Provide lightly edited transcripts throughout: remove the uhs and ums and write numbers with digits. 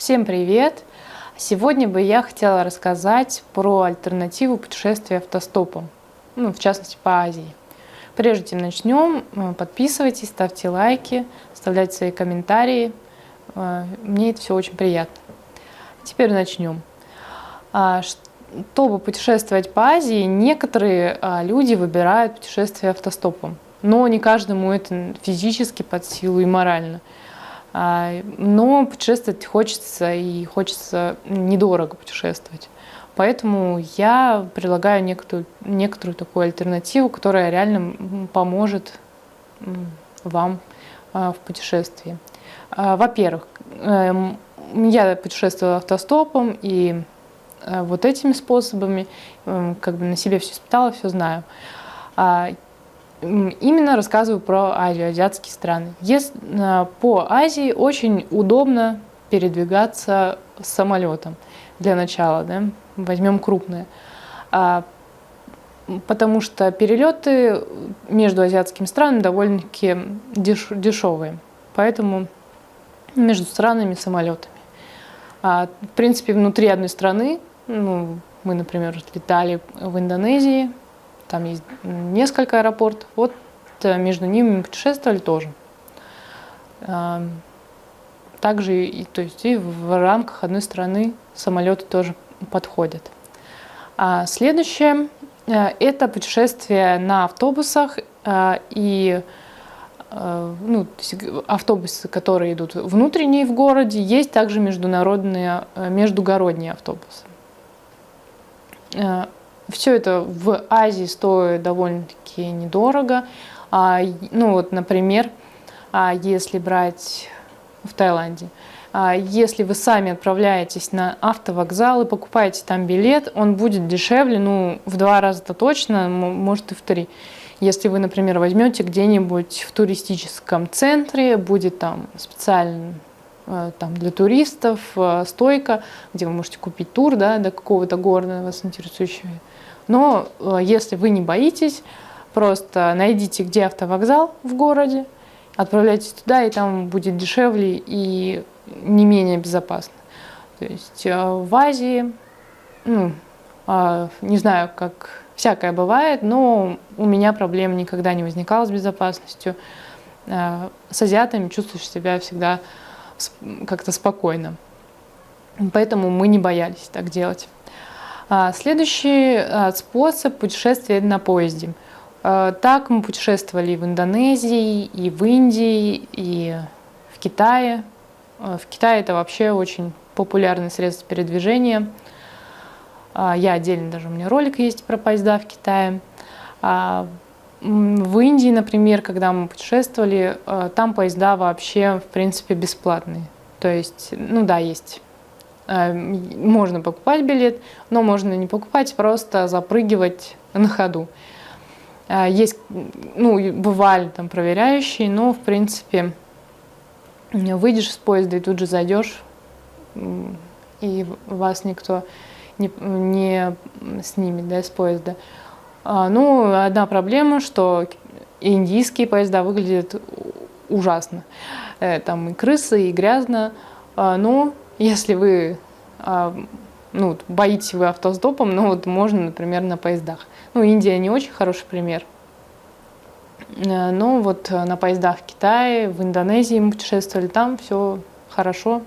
Всем привет! Сегодня бы я хотела рассказать про альтернативу путешествия автостопом, в частности по Азии. Прежде чем начнем, подписывайтесь, ставьте лайки, оставляйте свои комментарии. Мне это все очень приятно. Теперь начнем. Чтобы путешествовать по Азии, некоторые люди выбирают путешествие автостопом, но не каждому это физически под силу и морально. Но путешествовать хочется, и хочется недорого путешествовать. Поэтому я предлагаю некоторую такую альтернативу, которая реально поможет вам в путешествии. Во-первых, я путешествовала автостопом, и вот этими способами на себе все испытала, все знаю. Именно рассказываю про Азию, азиатские страны. По Азии очень удобно передвигаться самолетом для начала, да? Возьмем крупное. Потому что перелеты между азиатскими странами довольно-таки дешевые. Поэтому между странами самолетами. В принципе, внутри одной страны, мы, например, летали в Индонезии, там есть несколько аэропортов, вот между ними мы путешествовали тоже. Также и в рамках одной страны самолеты тоже подходят. Следующее – это путешествие на автобусах и автобусы, которые идут внутренние в городе, есть также междугородние автобусы. Все это в Азии стоит довольно-таки недорого. Например, если брать в Таиланде, если вы сами отправляетесь на автовокзал и покупаете там билет, он будет дешевле, в 2 раза-то точно, может и в 3. Если вы, например, возьмете где-нибудь в туристическом центре, будет там специально для туристов стойка, где вы можете купить тур, до какого-то города, вас интересующего. Но если вы не боитесь, просто найдите, где автовокзал в городе, отправляйтесь туда, и там будет дешевле и не менее безопасно. То есть в Азии, не знаю, как всякое бывает, но у меня проблем никогда не возникало с безопасностью. С азиатами чувствуешь себя всегда как-то спокойно. Поэтому мы не боялись так делать. Следующий способ путешествия на поезде. Так мы путешествовали и в Индонезии, и в Индии, и в Китае. В Китае это вообще очень популярное средство передвижения. Я отдельно, даже у меня ролик есть про поезда в Китае. В Индии, например, когда мы путешествовали, там поезда вообще, в принципе, бесплатные. То есть, есть. Можно покупать билет, но можно не покупать, просто запрыгивать на ходу. Есть, бывали там проверяющие, но, в принципе, выйдешь из поезда и тут же зайдешь, и вас никто не снимет, с поезда. Одна проблема, что индийские поезда выглядят ужасно. Там и крысы, и грязно. Но если вы боитесь вы автостопом, можно, например, на поездах. Индия не очень хороший пример. Но на поездах в Китае, в Индонезии мы путешествовали, там все хорошо.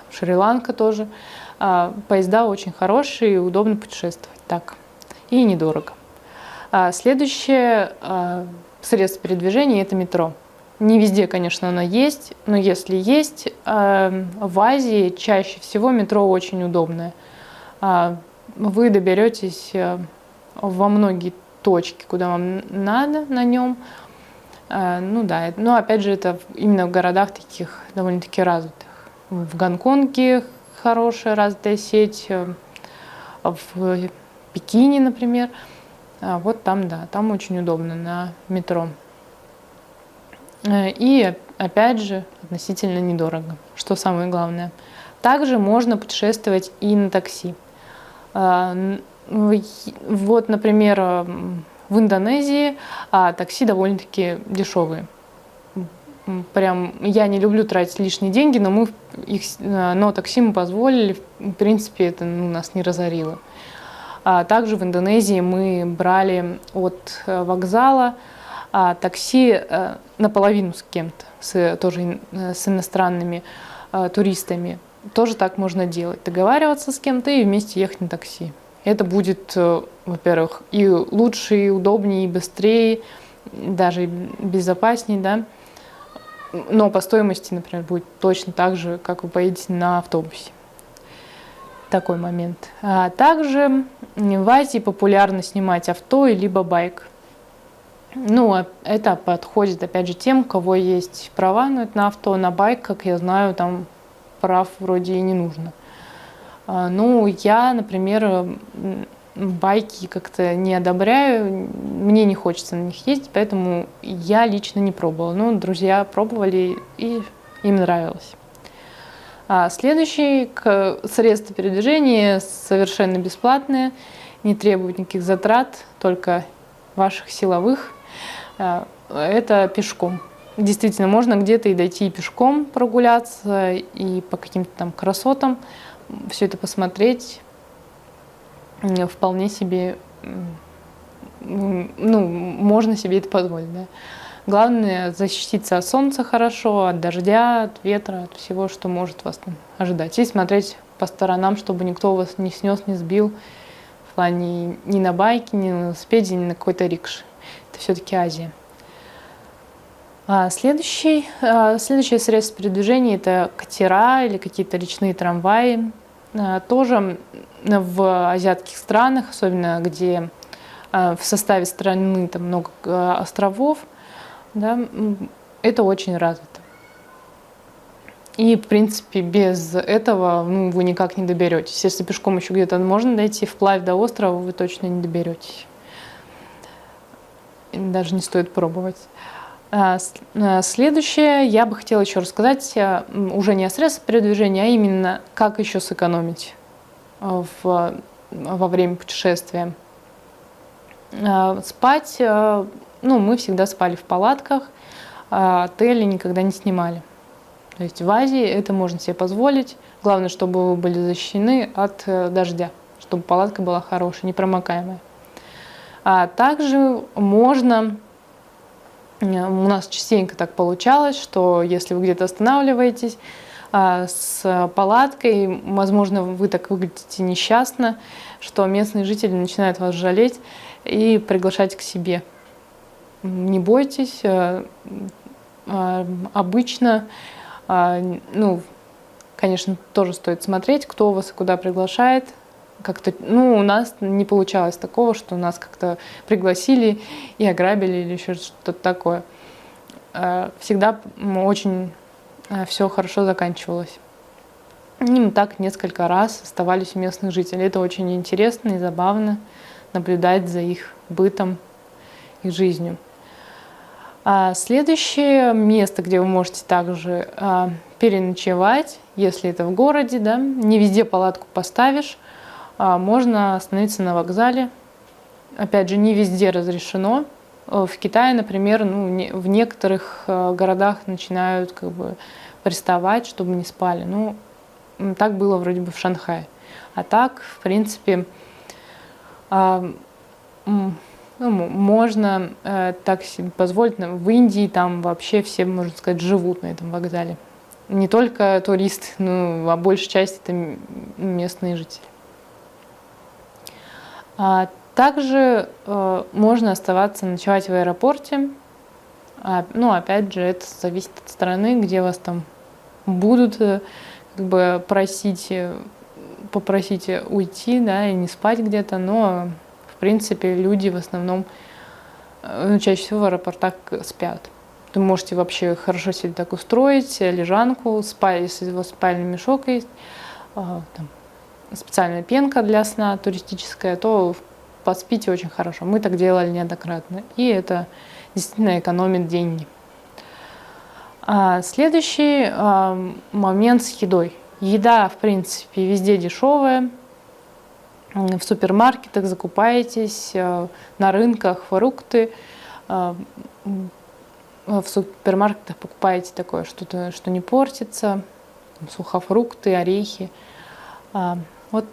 Шри-Ланка тоже. Поезда очень хорошие, и удобно путешествовать так. И недорого. Следующее средство передвижения – это метро. Не везде, конечно, оно есть, но если есть, в Азии чаще всего метро очень удобное. Вы доберетесь во многие точки, куда вам надо на нем. Но опять же, это именно в городах таких довольно-таки развитых. В Гонконге хорошая развитая сеть, в Пекине, например. Там очень удобно на метро. И, опять же, относительно недорого, что самое главное. Также можно путешествовать и на такси. Например, в Индонезии такси довольно-таки дешевые. прям я не люблю тратить лишние деньги, но такси мы позволили, в принципе, это нас не разорило. Также в Индонезии мы брали от вокзала такси наполовину с кем-то, тоже с иностранными туристами. Тоже так можно делать. Договариваться с кем-то и вместе ехать на такси. Это будет, во-первых, и лучше, и удобнее, и быстрее, даже безопаснее, да. Но по стоимости, например, будет точно так же, как вы поедете на автобусе. Такой момент. Также в Азии популярно снимать авто либо байк. Это подходит, опять же, тем, у кого есть права на авто, на байк, как я знаю, там прав вроде и не нужно. Я, например, байки как-то не одобряю, мне не хочется на них ездить, поэтому я лично не пробовала. Друзья пробовали, и им нравилось. Следующее средство передвижения совершенно бесплатное, не требует никаких затрат, только ваших силовых. Это пешком. Действительно, можно где-то и дойти и пешком прогуляться, и по каким-то там красотам все это посмотреть. Вполне себе, можно себе это позволить, да. Главное защититься от солнца хорошо, от дождя, от ветра, от всего, что может вас там ожидать. И смотреть по сторонам, чтобы никто вас не снес, не сбил. В плане ни на байке, ни на велосипеде, ни на какой-то рикше. Это все-таки Азия. Следующее средство передвижения – это катера или какие-то речные трамваи. Тоже в азиатских странах, особенно где в составе страны там много островов, да, это очень развито. И, в принципе, без этого вы никак не доберетесь. Если пешком еще где-то можно дойти, вплавь до острова вы точно не доберетесь. Даже не стоит пробовать. Следующее, я бы хотела еще рассказать уже не о средствах передвижения, а именно как еще сэкономить во время путешествия. Спать, мы всегда спали в палатках, отели никогда не снимали. То есть в Азии это можно себе позволить. Главное, чтобы вы были защищены от дождя, чтобы палатка была хорошая, непромокаемая. Также можно... У нас частенько так получалось, что если вы где-то останавливаетесь с палаткой, возможно, вы так выглядите несчастно, что местные жители начинают вас жалеть и приглашать к себе. Не бойтесь, обычно, конечно, тоже стоит смотреть, кто вас и куда приглашает. Как-то, у нас не получалось такого, что нас как-то пригласили и ограбили или еще что-то такое. Всегда очень все хорошо заканчивалось. И мы так несколько раз оставались у местных жителей. Это очень интересно и забавно наблюдать за их бытом, их жизнью. Следующее место, где вы можете также переночевать, если это в городе, да, не везде палатку поставишь, можно остановиться на вокзале. Опять же, не везде разрешено. В Китае, например, в некоторых городах начинают приставать, чтобы не спали. Так было вроде бы в Шанхае. А так, в принципе, можно так себе позволить. В Индии там вообще все, можно сказать, живут на этом вокзале. Не только туристы, а большая часть это местные жители. Также можно оставаться, ночевать в аэропорте. Опять же, это зависит от страны, где вас там будут попросить уйти, да, и не спать где-то. Но, в принципе, люди в основном, чаще всего в аэропортах спят. Вы можете вообще хорошо себе так устроить, лежанку, спать, если у вас спальный мешок есть, специальная пенка для сна туристическая, то поспите очень хорошо. Мы так делали неоднократно, и это действительно экономит деньги. Следующий момент с едой. Еда, в принципе, везде дешевая. В супермаркетах закупаетесь, на рынках фрукты. в супермаркетах покупаете такое что-то, что не портится, сухофрукты, орехи. Вот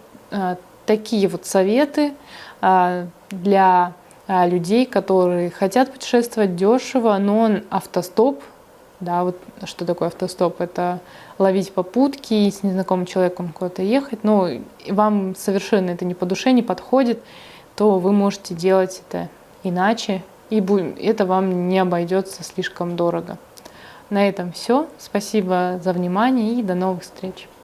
такие вот советы для людей, которые хотят путешествовать дешево, но автостоп, да, вот что такое автостоп, это ловить попутки и с незнакомым человеком куда-то ехать, но вам совершенно это не по душе, не подходит, то вы можете делать это иначе, и это вам не обойдется слишком дорого. На этом все. Спасибо за внимание и до новых встреч.